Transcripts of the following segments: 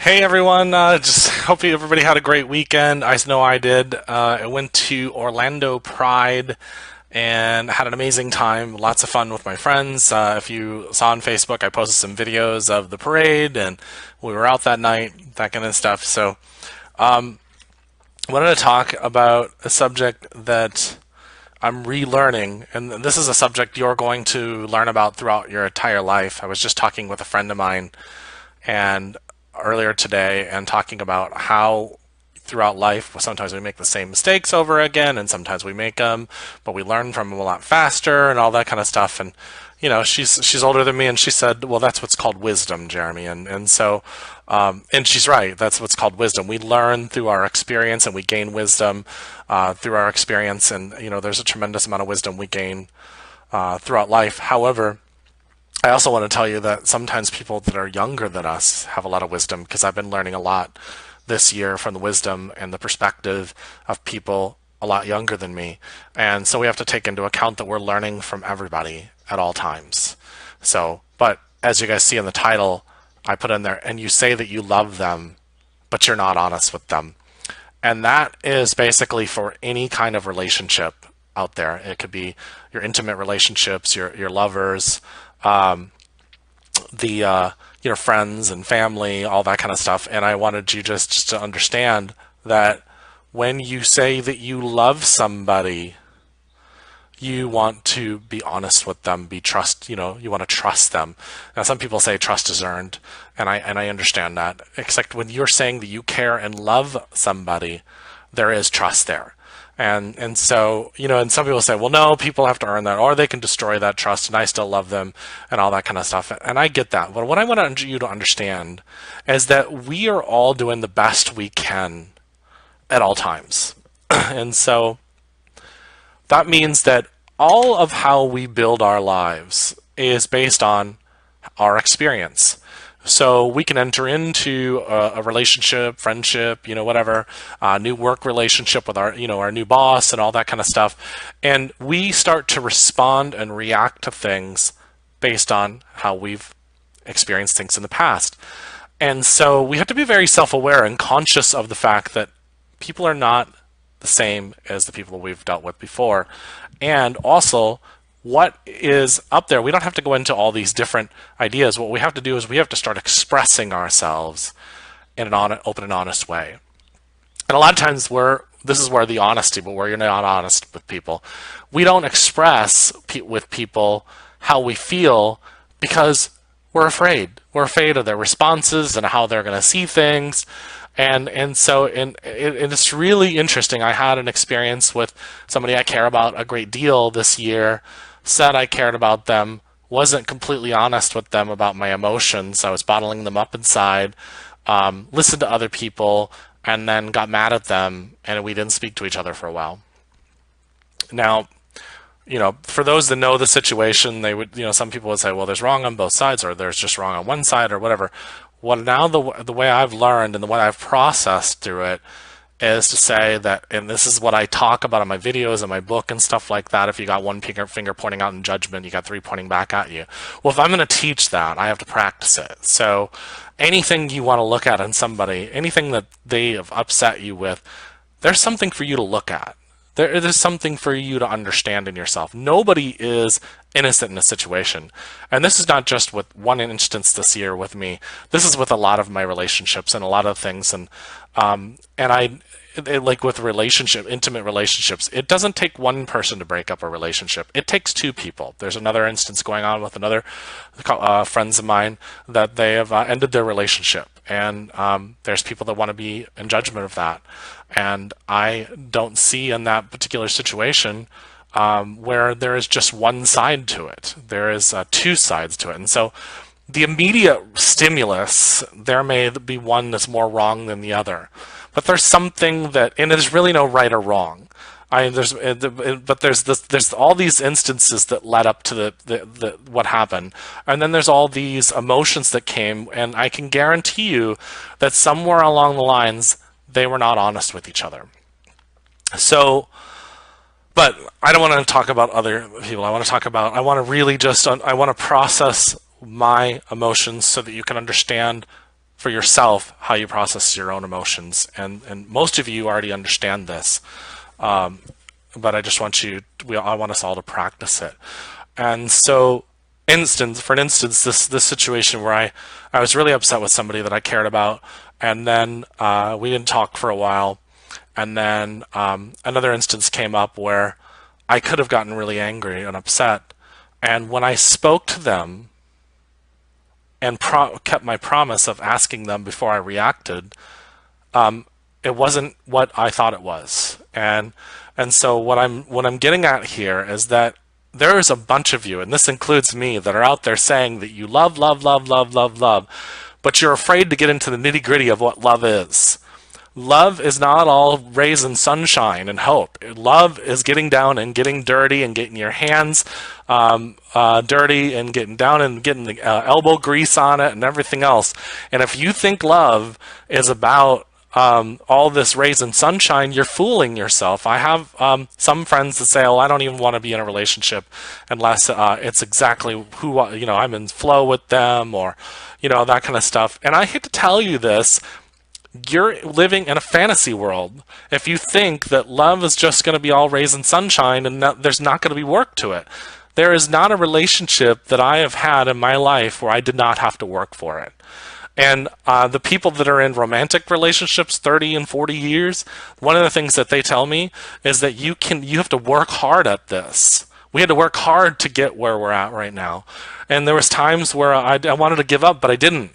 Hey everyone, just hope everybody had a great weekend. I know I did. I went to Orlando Pride and had an amazing time. Lots of fun with my friends. If you saw on Facebook, I posted some videos of the parade and we were out that night, that kind of stuff. So, I wanted to talk about a subject that I'm relearning, and this is a subject you're going to learn about throughout your entire life. I was just talking with a friend of mine and earlier today and talking about how throughout life sometimes we make the same mistakes over again and sometimes we make them but we learn from them a lot faster and all that kind of stuff. And she's older than me, and she said, well, that's what's called wisdom, Jeremy. And she's right, that's what's called wisdom. We learn through our experience and we gain wisdom through our experience, and there's a tremendous amount of wisdom we gain throughout life. However, I also want to tell you that sometimes people that are younger than us have a lot of wisdom, because I've been learning a lot this year from the wisdom and the perspective of people a lot younger than me. And so we have to take into account that we're learning from everybody at all times. So, but as you guys see in the title, I put in there, and you say that you love them, but you're not honest with them. And that is basically for any kind of relationship out there. It could be your intimate relationships, your lovers, your friends and family, all that kind of stuff. And I wanted you just to understand that when you say that you love somebody, you want to be honest with them, you want to trust them. Now, some people say trust is earned, and I understand that. Except when you're saying that you care and love somebody, there is trust there. And so, and some people say, well, no, people have to earn that, or they can destroy that trust, and I still love them, and all that kind of stuff. And I get that. But what I want you to understand is that we are all doing the best we can at all times. And so that means that all of how we build our lives is based on our experience. So we can enter into a relationship, friendship, whatever, new work relationship with our new boss and all that kind of stuff. And we start to respond and react to things based on how we've experienced things in the past. And so we have to be very self-aware and conscious of the fact that people are not the same as the people we've dealt with before. And also, what is up there, we don't have to go into all these different ideas. What we have to do is we have to start expressing ourselves in an open and honest way. And a lot of times this is where the honesty, but where you're not honest with people. We don't express with people how we feel because we're afraid. We're afraid of their responses and how they're going to see things. And it's really interesting. I had an experience with somebody I care about a great deal this year, said I cared about them, wasn't completely honest with them about my emotions. I was bottling them up inside, listened to other people, and then got mad at them, and we didn't speak to each other for a while. Now, for those that know the situation, they would, some people would say, well, there's wrong on both sides, or there's just wrong on one side, or whatever. Well, now the way I've learned and the way I've processed through it is to say that, and this is what I talk about in my videos and my book and stuff like that, if you got one finger pointing out in judgment, you got three pointing back at you. Well, if I'm going to teach that, I have to practice it. So anything you want to look at in somebody, anything that they have upset you with, there's something for you to look at. There's something for you to understand in yourself. Nobody is innocent in a situation. And this is not just with one instance this year with me. This is with a lot of my relationships and a lot of things. Like with intimate relationships, it doesn't take one person to break up a relationship. It takes two people. There's another instance going on with another friends of mine that they have ended their relationship. And there's people that want to be in judgment of that. And I don't see in that particular situation where there is just one side to it. There is two sides to it. And so the immediate stimulus, there may be one that's more wrong than the other. But there's something that, and there's really no right or wrong. There's all these instances that led up to the what happened, and then there's all these emotions that came, and I can guarantee you that somewhere along the lines they were not honest with each other. So, but I don't want to talk about other people. I want to really I want to process my emotions so that you can understand for yourself how you process your own emotions. And most of you already understand this, but I just want I want us all to practice it. And so, for instance, this situation where I was really upset with somebody that I cared about, and then we didn't talk for a while, and then another instance came up where I could have gotten really angry and upset, and when I spoke to them and kept my promise of asking them before I reacted, it wasn't what I thought it was. And so what I'm getting at here is that there is a bunch of you, and this includes me, that are out there saying that you love, love, love, love, love, love, but you're afraid to get into the nitty-gritty of what love is. Love is not all rays and sunshine and hope. Love is getting down and getting dirty and getting your hands dirty and getting down and getting the elbow grease on it and everything else. And if you think love is about all this rays and sunshine, you're fooling yourself. I have some friends that say, "Oh, I don't even want to be in a relationship unless it's exactly who I'm in flow with them," or that kind of stuff. And I hate to tell you this. You're living in a fantasy world if you think that love is just going to be all rays and sunshine and there's not going to be work to it. There is not a relationship that I have had in my life where I did not have to work for it. And the people that are in romantic relationships 30 and 40 years, one of the things that they tell me is that you have to work hard at this. We had to work hard to get where we're at right now. And there was times where I wanted to give up, but I didn't.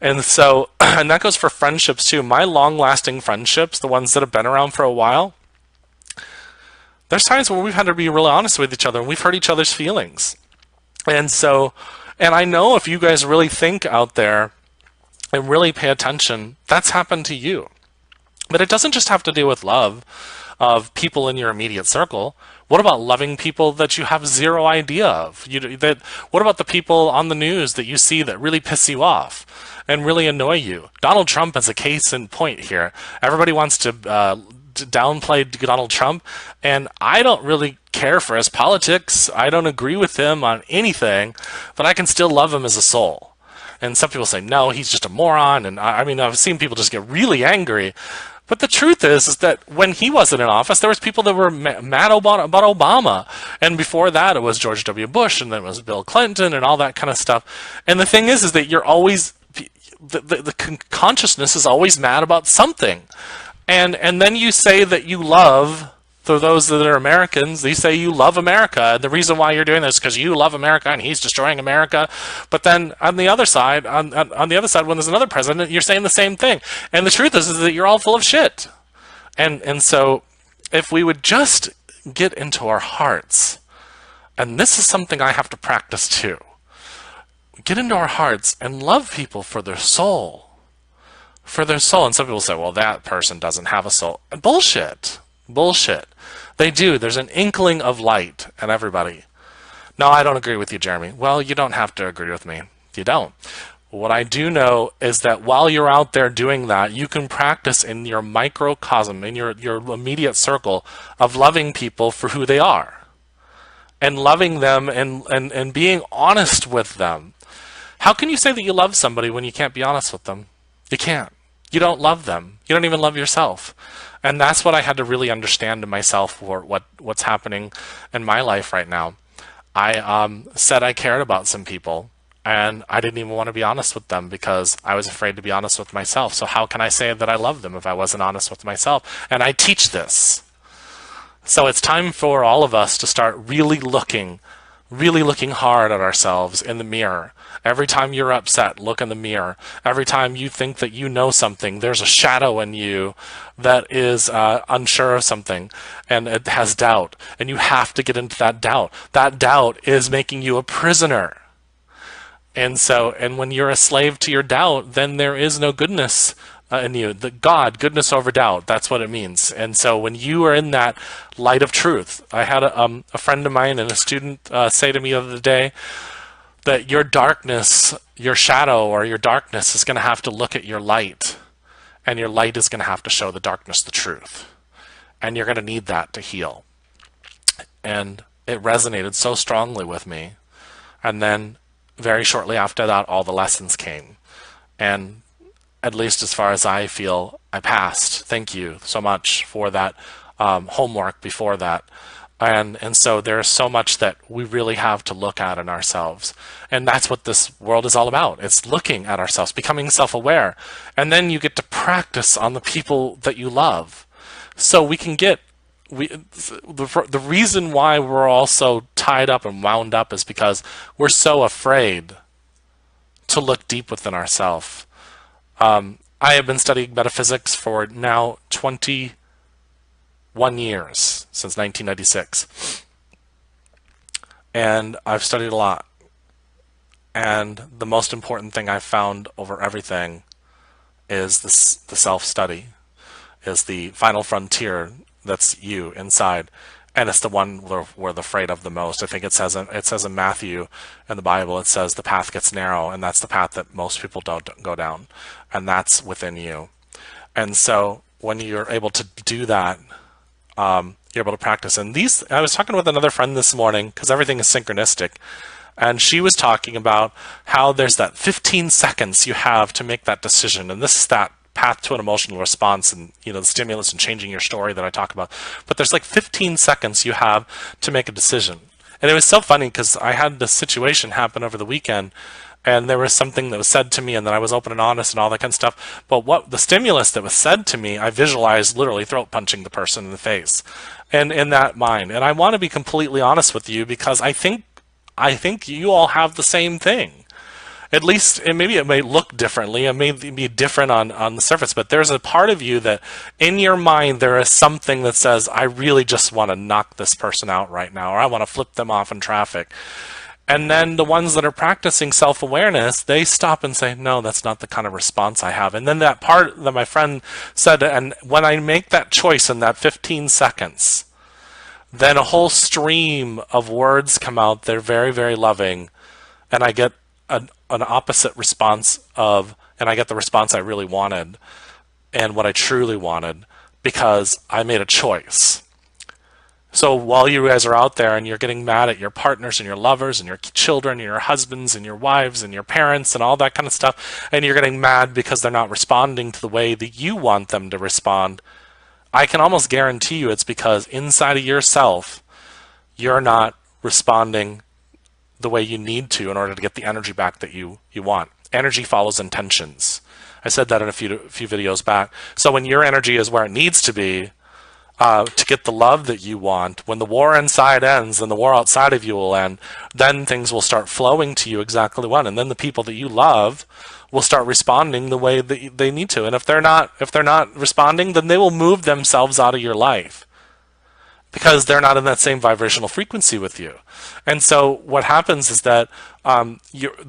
And so, and that goes for friendships too. My long-lasting friendships, the ones that have been around for a while, there's times where we've had to be really honest with each other and we've hurt each other's feelings. And so, and I know if you guys really think out there and really pay attention, that's happened to you. But it doesn't just have to do with love of people in your immediate circle. What about loving people that you have zero idea of? What about the people on the news that you see that really piss you off and really annoy you? Donald Trump is a case in point here. Everybody wants to downplay Donald Trump, and I don't really care for his politics. I don't agree with him on anything, but I can still love him as a soul. And some people say, no, he's just a moron. And I mean, I've seen people just get really angry. But the truth is that when he wasn't in office, there was people that were mad about Obama. And before that, it was George W. Bush, and then it was Bill Clinton, and all that kind of stuff. And the thing is that you're always, the consciousness is always mad about something. And then you say that you love, for those that are Americans, you say you love America. And the reason why you're doing this is because you love America and he's destroying America. But then on the other side, on the other side, when there's another president, you're saying the same thing. And the truth is that you're all full of shit. And so if we would just get into our hearts, and this is something I have to practice too, get into our hearts and love people for their soul. For their soul. And some people say, well, that person doesn't have a soul. Bullshit. Bullshit. They do. There's an inkling of light in everybody. No, I don't agree with you, Jeremy. Well, you don't have to agree with me. You don't. What I do know is that while you're out there doing that, you can practice in your microcosm, in your immediate circle, of loving people for who they are. And loving them and being honest with them. How can you say that you love somebody when you can't be honest with them? You can't. You don't love them. You don't even love yourself. And that's what I had to really understand in myself for what's happening in my life right now. I said I cared about some people, and I didn't even want to be honest with them because I was afraid to be honest with myself. So how can I say that I love them if I wasn't honest with myself? And I teach this. So it's time for all of us to start really looking hard at ourselves in the mirror. Every time you're upset, look in the mirror. Every time you think that you know something, there's a shadow in you that is unsure of something, and it has doubt. And you have to get into that doubt. That doubt is making you a prisoner. And when you're a slave to your doubt, then there is no goodness in you. Goodness over doubt, that's what it means. And so when you are in that light of truth, I had a friend of mine and a student say to me the other day that your darkness, your shadow or your darkness is going to have to look at your light, and your light is going to have to show the darkness the truth. And you're going to need that to heal. And it resonated so strongly with me. And then very shortly after that, all the lessons came. And at least as far as I feel, I passed. Thank you so much for that homework before that. And so there's so much that we really have to look at in ourselves. And that's what this world is all about. It's looking at ourselves, becoming self-aware. And then you get to practice on the people that you love. So we can get, the reason why we're all so tied up and wound up is because we're so afraid to look deep within ourselves. I have been studying metaphysics for now 21 years, since 1996. And I've studied a lot. And the most important thing I've found over everything is the self-study, is the final frontier that's you inside. And it's the one we're afraid of the most. I think it says in Matthew in the Bible, it says the path gets narrow, and that's the path that most people don't go down. And that's within you. And so when you're able to do that, you're able to practice. And I was talking with another friend this morning, because everything is synchronistic, and she was talking about how there's that 15 seconds you have to make that decision. And this is that path to an emotional response, and the stimulus and changing your story that I talk about. But there's like 15 seconds you have to make a decision. And it was so funny because I had this situation happen over the weekend, and there was something that was said to me, and then I was open and honest and all that kind of stuff. But what the stimulus that was said to me, I visualized literally throat punching the person in the face, and in that mind. And I want to be completely honest with you, because I think you all have the same thing. At least, and maybe it may look differently, it may be different on the surface, but there's a part of you that in your mind there is something that says, I really just want to knock this person out right now, or I want to flip them off in traffic. And then the ones that are practicing self-awareness, they stop and say, no, that's not the kind of response I have. And then that part that my friend said, and when I make that choice in that 15 seconds, then a whole stream of words come out. They're very, very loving. And I get an opposite response and I get the response I really wanted and what I truly wanted, because I made a choice. So while you guys are out there and you're getting mad at your partners and your lovers and your children and your husbands and your wives and your parents and all that kind of stuff, and you're getting mad because they're not responding to the way that you want them to respond, I can almost guarantee you it's because inside of yourself, you're not responding the way you need to in order to get the energy back that you want. Energy follows intentions. I said that in a few videos back. So when your energy is where it needs to be, to get the love that you want, when the war inside ends and the war outside of you will end, then things will start flowing to you exactly what, and then the people that you love will start responding the way that they need to. And if they're not responding, then they will move themselves out of your life, because they're not in that same vibrational frequency with you. And so what happens is that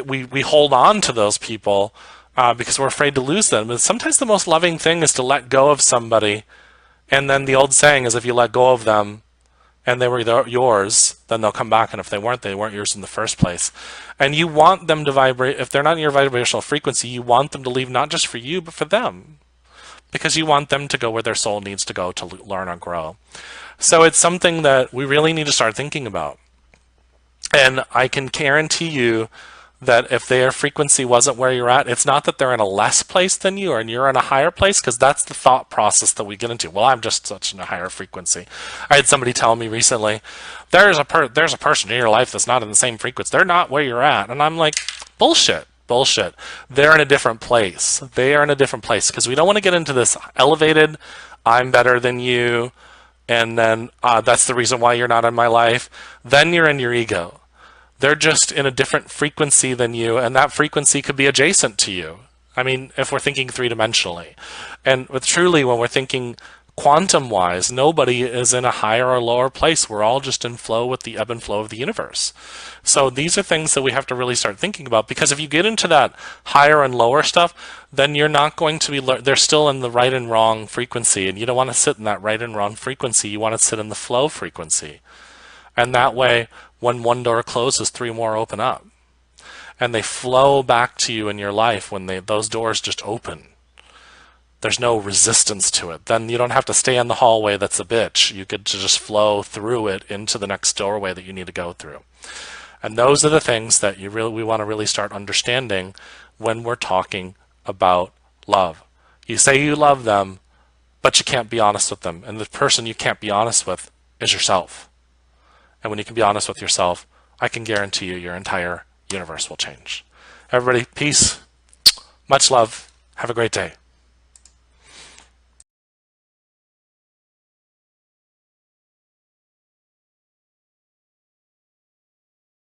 we hold on to those people because we're afraid to lose them. But sometimes the most loving thing is to let go of somebody. And then the old saying is, if you let go of them and they were yours, then they'll come back. And if they weren't yours in the first place. And you want them to vibrate. If they're not in your vibrational frequency, you want them to leave, not just for you, but for them. Because you want them to go where their soul needs to go to learn or grow. So it's something that we really need to start thinking about. And I can guarantee you that if their frequency wasn't where you're at, it's not that they're in a less place than you or you're in a higher place, because that's the thought process that we get into. Well, I'm just such in a higher frequency. I had somebody tell me recently, there's a person in your life that's not in the same frequency. They're not where you're at. And I'm like, bullshit. They're in a different place. They are in a different place, because we don't want to get into this elevated, I'm better than you, and then that's the reason why you're not in my life. Then you're in your ego. They're just in a different frequency than you, and that frequency could be adjacent to you. I mean, if we're thinking three-dimensionally. And truly, when we're thinking quantum-wise, nobody is in a higher or lower place. We're all just in flow with the ebb and flow of the universe. So these are things that we have to really start thinking about, because if you get into that higher and lower stuff, then you're not going to be, they're still in the right and wrong frequency, and you don't want to sit in that right and wrong frequency. You want to sit in the flow frequency. And that way, when one door closes, 3 more open up. And they flow back to you in your life when those doors just open. There's no resistance to it. Then you don't have to stay in the hallway that's a bitch. You get to just flow through it into the next doorway that you need to go through. And those are the things that we want to really start understanding when we're talking about love. You say you love them, but you can't be honest with them. And the person you can't be honest with is yourself. And when you can be honest with yourself, I can guarantee you your entire universe will change. Everybody, peace. Much love. Have a great day.